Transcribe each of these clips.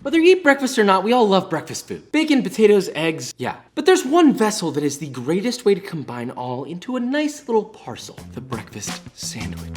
Whether you eat breakfast or not, we all love breakfast food. Bacon, potatoes, eggs, yeah. But there's one vessel that is the greatest way to combine all into a nice little parcel, the breakfast sandwich.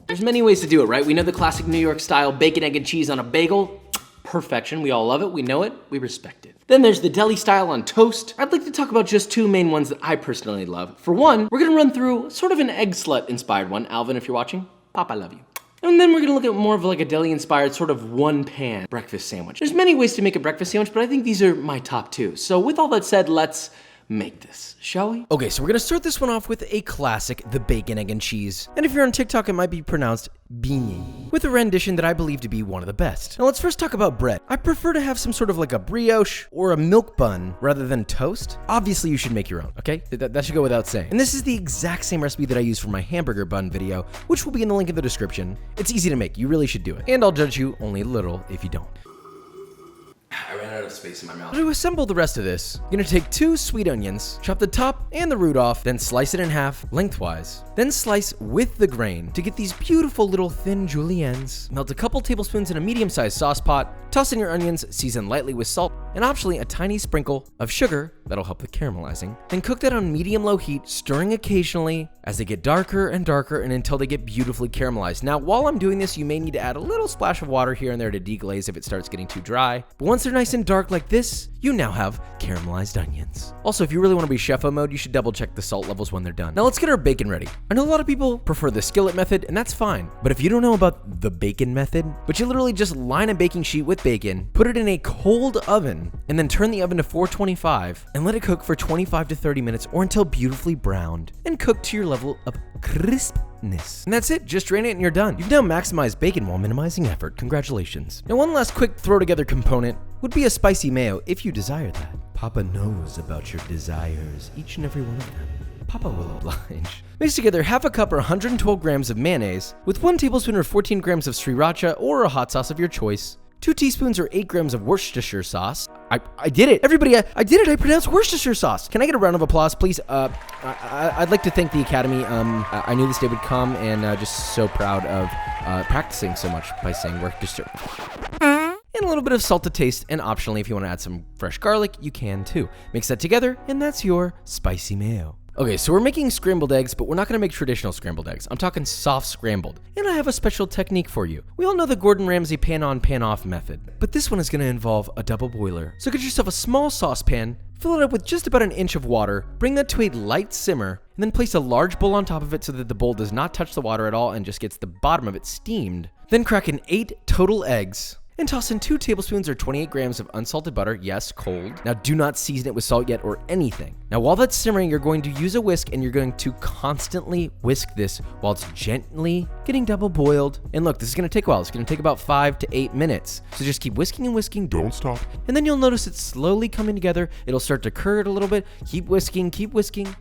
There's many ways to do it, right? We know the classic New York style bacon, egg, and cheese on a bagel. Perfection, we all love it, we know it, we respect it. Then there's the Deli Style on toast. I'd like to talk about just two main ones that I personally love. For one, we're gonna run through sort of an egg slut inspired one. Alvin, if you're watching, Pop, I love you. And then we're gonna look at more of like a deli inspired sort of one pan breakfast sandwich. There's many ways to make a breakfast sandwich, but I think these are my top two. So with all that said, let's make this, shall we? Okay, so we're gonna start this one off with a classic, the bacon, egg, and cheese. And if you're on TikTok, it might be pronounced beanie, with a rendition that I believe to be one of the best. Now let's first talk about bread. I prefer to have some sort of like a brioche or a milk bun rather than toast. Obviously you should make your own, okay? That should go without saying. And this is the exact same recipe that I use for my hamburger bun video, which will be in the link in the description. It's easy to make, you really should do it. And I'll judge you only a little if you don't. I ran out of space in my mouth. To assemble the rest of this, you're gonna take 2 sweet onions, chop the top and the root off, then slice it in half lengthwise. Then slice with the grain to get these beautiful little thin juliennes. Melt a couple tablespoons in a medium-sized sauce pot, toss in your onions, season lightly with salt, and optionally a tiny sprinkle of sugar that'll help with caramelizing. Then cook that on medium-low heat, stirring occasionally as they get darker and darker and until they get beautifully caramelized. Now, while I'm doing this, you may need to add a little splash of water here and there to deglaze if it starts getting too dry. But once they're nice and dark like this, you now have caramelized onions. Also, if you really want to be chef-o mode, you should double check the salt levels when they're done. Now let's get our bacon ready. I know a lot of people prefer the skillet method, and that's fine. But if you don't know about the bacon method, but you literally just line a baking sheet with bacon, put it in a cold oven, and then turn the oven to 425, and let it cook for 25 to 30 minutes or until beautifully browned, and cook to your level of crispness. And that's it, just drain it and you're done. You've now maximized bacon while minimizing effort. Congratulations. Now one last quick throw together component would be a spicy mayo if you desire that. Papa knows about your desires, each and every one of them. Papa will oblige. Mix together half a cup or 112 grams of mayonnaise with 1 tablespoon or 14 grams of sriracha or a hot sauce of your choice, 2 teaspoons or 8 grams of Worcestershire sauce. I did it. Everybody, I did it. I pronounced Worcestershire sauce. Can I get a round of applause, please? I'd like to thank the Academy. I knew this day would come and just so proud of practicing so much by saying Worcestershire. And a little bit of salt to taste, and optionally, if you want to add some fresh garlic, you can too. Mix that together, and that's your spicy mayo. Okay, so we're making scrambled eggs, but we're not gonna make traditional scrambled eggs. I'm talking soft scrambled. And I have a special technique for you. We all know the Gordon Ramsay pan on, pan off method, but this one is gonna involve a double boiler. So get yourself a small saucepan, fill it up with just about an inch of water, bring that to a light simmer, and then place a large bowl on top of it so that the bowl does not touch the water at all and just gets the bottom of it steamed. Then crack in 8 total eggs, and toss in 2 tablespoons or 28 grams of unsalted butter, yes, cold. Now do not season it with salt yet or anything. Now while that's simmering, you're going to use a whisk and you're going to constantly whisk this while it's gently getting double boiled. And look, this is gonna take a while. It's gonna take about 5 to 8 minutes. So just keep whisking and whisking. Don't stop. And then you'll notice it's slowly coming together. It'll start to curdle a little bit. Keep whisking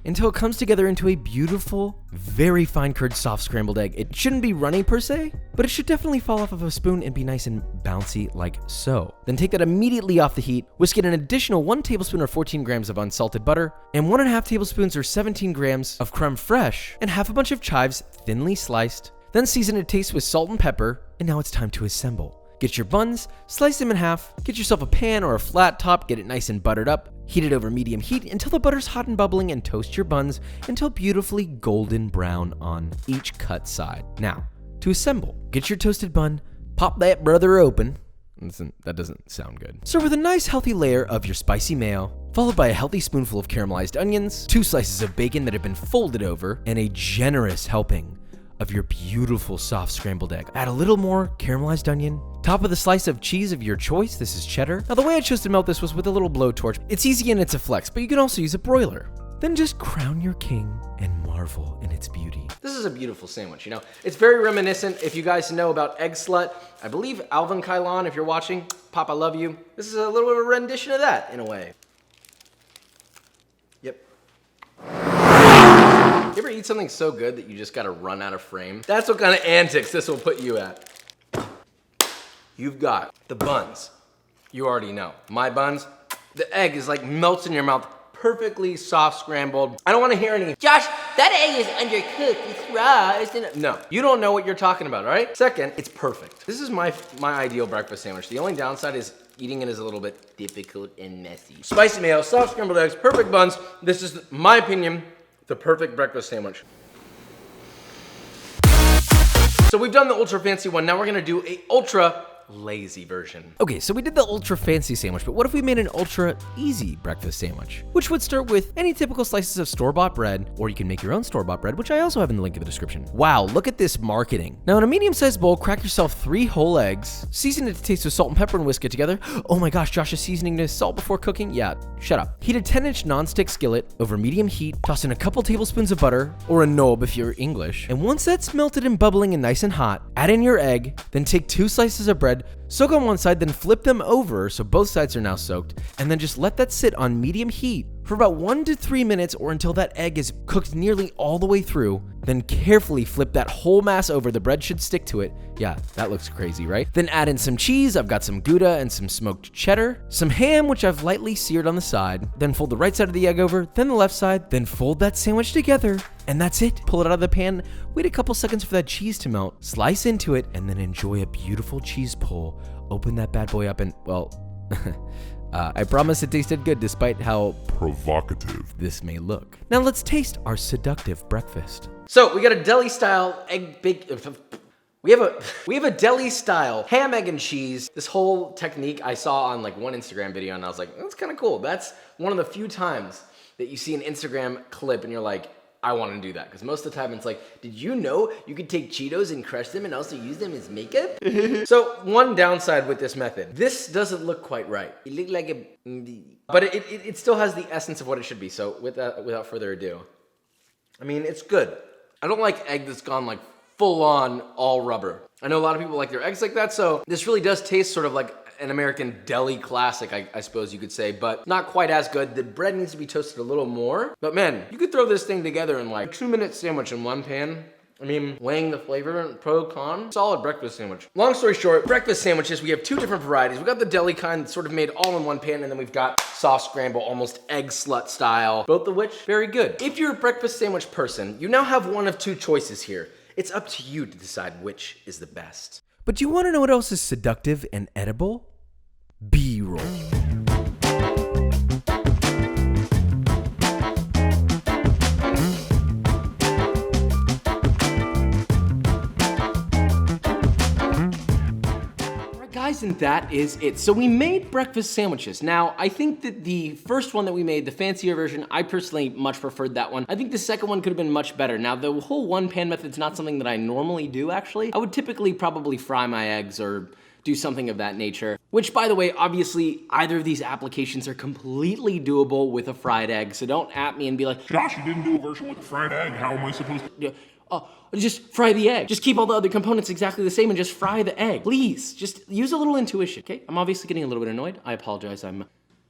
until it comes together into a beautiful, very fine curd soft scrambled egg. It shouldn't be runny per se, but it should definitely fall off of a spoon and be nice and bouncy like so. Then take that immediately off the heat, whisk in an additional 1 tablespoon or 14 grams of unsalted butter, and 1.5 tablespoons or 17 grams of creme fraiche, and half a bunch of chives thinly sliced. Then season to taste with salt and pepper, and now it's time to assemble. Get your buns, slice them in half, get yourself a pan or a flat top, get it nice and buttered up, heat it over medium heat until the butter's hot and bubbling, and toast your buns until beautifully golden brown on each cut side. Now, to assemble, get your toasted bun, pop that brother open. That doesn't sound good. Serve with a nice healthy layer of your spicy mayo, followed by a healthy spoonful of caramelized onions, 2 slices of bacon that have been folded over, and a generous helping of your beautiful soft scrambled egg. Add a little more caramelized onion, top of the slice of cheese of your choice. This is cheddar. Now the way I chose to melt this was with a little blowtorch. It's easy and it's a flex, but you can also use a broiler. Then just crown your king and marvel in its beauty. This is a beautiful sandwich, you know? It's very reminiscent, if you guys know about Egg Slut. I believe Alvin Kylon, if you're watching, Pop, I love you. This is a little bit of a rendition of that, in a way. Yep. You ever eat something so good that you just gotta run out of frame? That's what kind of antics this will put you at. You've got the buns, you already know. My buns, the egg is like melts in your mouth, perfectly soft scrambled. I don't want to hear any, Josh, that egg is undercooked, it's raw, No, you don't know what you're talking about, all right? Second, it's perfect. This is my ideal breakfast sandwich. The only downside is eating it is a little bit difficult and messy. Spicy mayo, soft scrambled eggs, perfect buns. This is, my opinion, the perfect breakfast sandwich. So we've done the ultra fancy one. Now we're gonna do a ultra lazy version. Okay, so we did the ultra fancy sandwich, but what if we made an ultra easy breakfast sandwich? Which would start with any typical slices of store-bought bread, or you can make your own store-bought bread, which I also have in the link in the description. Wow, look at this marketing. Now in a medium-sized bowl, crack yourself 3 whole eggs, season it to taste with salt and pepper and whisk it together. Oh my gosh, Josh is seasoning this salt before cooking? Yeah, shut up. Heat a 10-inch nonstick skillet over medium heat, toss in a couple tablespoons of butter, or a knob if you're English, and once that's melted and bubbling and nice and hot, add in your egg, then take 2 slices of bread, soak on one side, then flip them over so both sides are now soaked, and then just let that sit on medium heat for about 1 to 3 minutes or until that egg is cooked nearly all the way through. Then carefully flip that whole mass over. The bread should stick to it. Yeah, that looks crazy, right? Then add in some cheese. I've got some Gouda and some smoked cheddar, some ham, which I've lightly seared on the side. Then fold the right side of the egg over, then the left side, then fold that sandwich together. And that's it. Pull it out of the pan, wait a couple seconds for that cheese to melt, slice into it, and then enjoy a beautiful cheese pull. Open that bad boy up and, well, I promise it tasted good despite how provocative this may look. Now let's taste our seductive breakfast. So we got a deli style egg bake. We have a deli style ham, egg, and cheese. This whole technique I saw on like one Instagram video, and I was like, that's kind of cool. That's one of the few times that you see an Instagram clip and you're like, I want to do that. Because most of the time it's like, did you know you could take Cheetos and crush them and also use them as makeup? So one downside with this method, this doesn't look quite right. It looked like a, but it still has the essence of what it should be. So without further ado, I mean, it's good. I don't like egg that's gone like full on all rubber. I know a lot of people like their eggs like that. So this really does taste sort of like an American deli classic, I suppose you could say, but not quite as good. The bread needs to be toasted a little more. But man, you could throw this thing together in like a 2-minute sandwich in one pan. I mean, weighing the flavor, pro, con, solid breakfast sandwich. Long story short, breakfast sandwiches, we have 2 different varieties. We've got the deli kind that's sort of made all in one pan, and then we've got soft scramble, almost egg slut style, both of which very good. If you're a breakfast sandwich person, you now have one of 2 choices here. It's up to you to decide which is the best. But do you want to know what else is seductive and edible? B-roll. Guys, and that is it. So we made breakfast sandwiches. Now, I think that the first one that we made, the fancier version, I personally much preferred that one. I think the second one could have been much better. Now, the whole one pan method's not something that I normally do, actually. I would typically probably fry my eggs or do something of that nature. Which, by the way, obviously, either of these applications are completely doable with a fried egg. So don't at me and be like, Josh, you didn't do a version with a fried egg. How am I supposed to? Just fry the egg. Just keep all the other components exactly the same and just fry the egg. Please, just use a little intuition, okay? I'm obviously getting a little bit annoyed. I apologize, I'm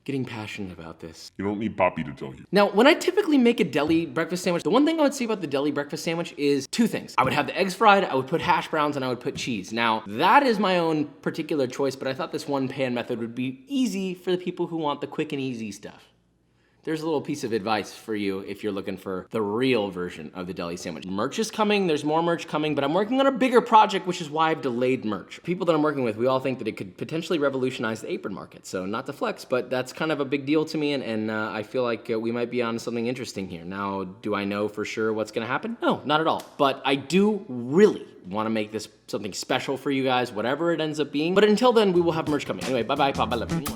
getting passionate about this. You don't need Poppy to tell you. Now, when I typically make a deli breakfast sandwich, the one thing I would say about the deli breakfast sandwich is 2 things. I would have the eggs fried, I would put hash browns, and I would put cheese. Now, that is my own particular choice, but I thought this one pan method would be easy for the people who want the quick and easy stuff. There's a little piece of advice for you if you're looking for the real version of the deli sandwich. Merch is coming, there's more merch coming, but I'm working on a bigger project, which is why I've delayed merch. People that I'm working with, we all think that it could potentially revolutionize the apron market. So not to flex, but that's kind of a big deal to me, and I feel like we might be on something interesting here. Now, do I know for sure what's gonna happen? No, not at all. But I do really wanna make this something special for you guys, whatever it ends up being. But until then, we will have merch coming. Anyway, bye-bye, Papa, love you.